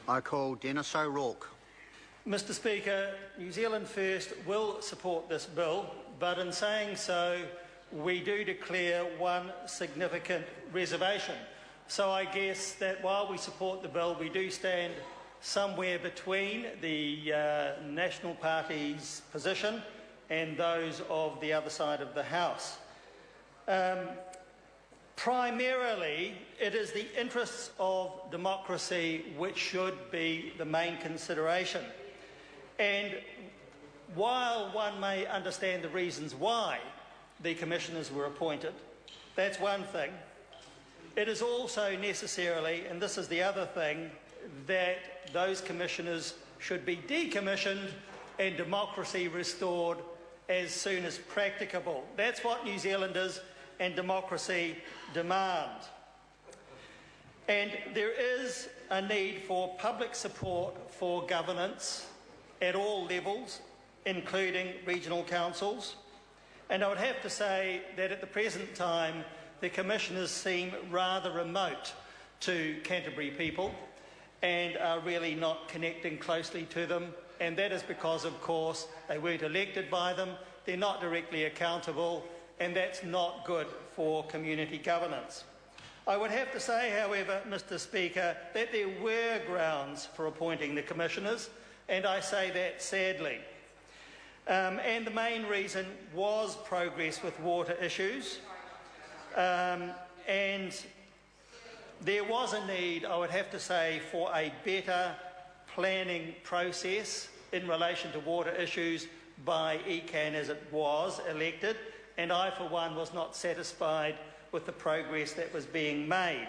I call Dennis O'Rourke. Mr Speaker, New Zealand First will support this bill, but in saying so, we do declare one significant reservation. So I guess that while we support the bill, we do stand somewhere between the National Party's position and those of the other side of the House. Primarily, it is the interests of democracy which should be the main consideration. And while one may understand the reasons why the commissioners were appointed, that's one thing. It is also necessarily, and this is the other thing, that those commissioners should be decommissioned and democracy restored as soon as practicable. That's what New Zealanders and democracy demand. And there is a need for public support for governance at all levels, including regional councils. And I would have to say that at the present time, the commissioners seem rather remote to Canterbury people and are really not connecting closely to them. And that is because, of course, they weren't elected by them, they're not directly accountable, and that's not good for community governance. I would have to say, however, Mr Speaker, that there were grounds for appointing the commissioners, and I say that sadly. And the main reason was progress with water issues. And there was a need, I would have to say, for a better planning process in relation to water issues by ECAN as it was elected, and I, for one, was not satisfied with the progress that was being made.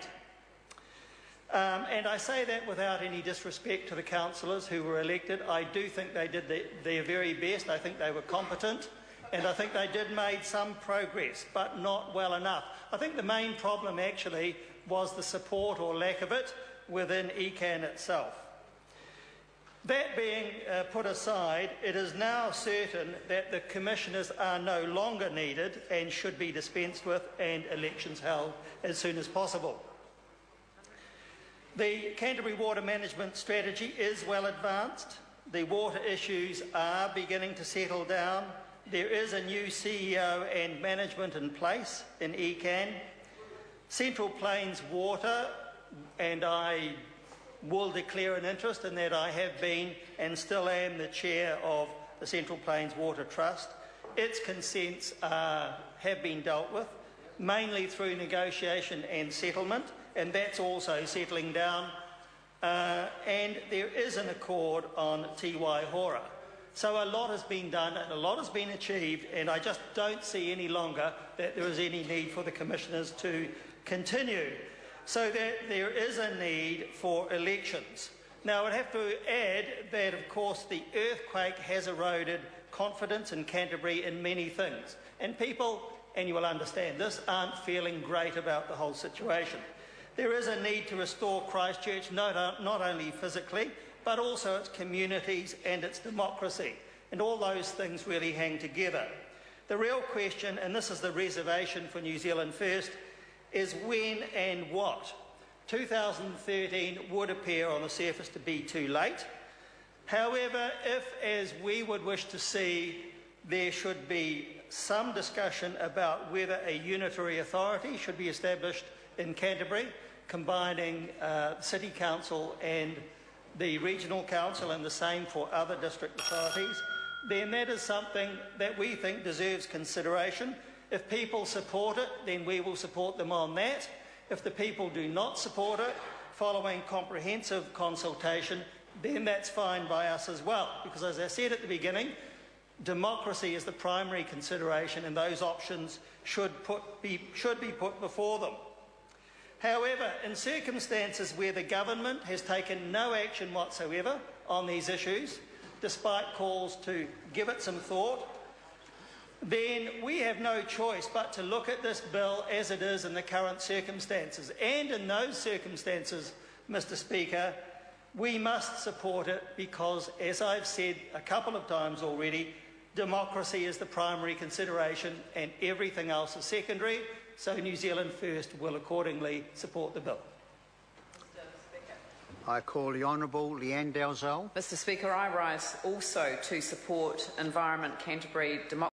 And I say that without any disrespect to the councillors who were elected. I do think they did their very best. I think they were competent, and I think they did make some progress, but not well enough. I think the main problem actually was the support or lack of it within ECAN itself. That being put aside, it is now certain that the commissioners are no longer needed and should be dispensed with and elections held as soon as possible. The Canterbury Water Management Strategy is well advanced. The water issues are beginning to settle down. There is a new CEO and management in place in ECAN. Central Plains Water, and I will declare an interest in that. I have been and still am the chair of the Central Plains Water Trust. Its consents have been dealt with, mainly through negotiation and settlement, and that's also settling down. And there is an accord on Tiwai Hora. So a lot has been done and a lot has been achieved, and I just don't see any longer that there is any need for the commissioners to continue. So that there is a need for elections. Now, I would have to add that, of course, the earthquake has eroded confidence in Canterbury in many things. And people, and you will understand this, aren't feeling great about the whole situation. There is a need to restore Christchurch not only physically, but also its communities and its democracy. And all those things really hang together. The real question, and this is the reservation for New Zealand First, is when and what. 2013 would appear on the surface to be too late. However, if, as we would wish to see, there should be some discussion about whether a unitary authority should be established in Canterbury, combining City Council and the Regional Council, and the same for other district authorities, then that is something that we think deserves consideration. If people support it, then we will support them on that. If the people do not support it, following comprehensive consultation, then that's fine by us as well. Because as I said at the beginning, democracy is the primary consideration, and those options should be put before them. However, in circumstances where the government has taken no action whatsoever on these issues, despite calls to give it some thought, then we have no choice but to look at this bill as it is in the current circumstances. And in those circumstances, Mr Speaker, we must support it because, as I've said a couple of times already, democracy is the primary consideration and everything else is secondary, so New Zealand First will accordingly support the bill. I call the Honourable Leanne Dalzell. Mr Speaker, I rise also to support Environment Canterbury Democracy.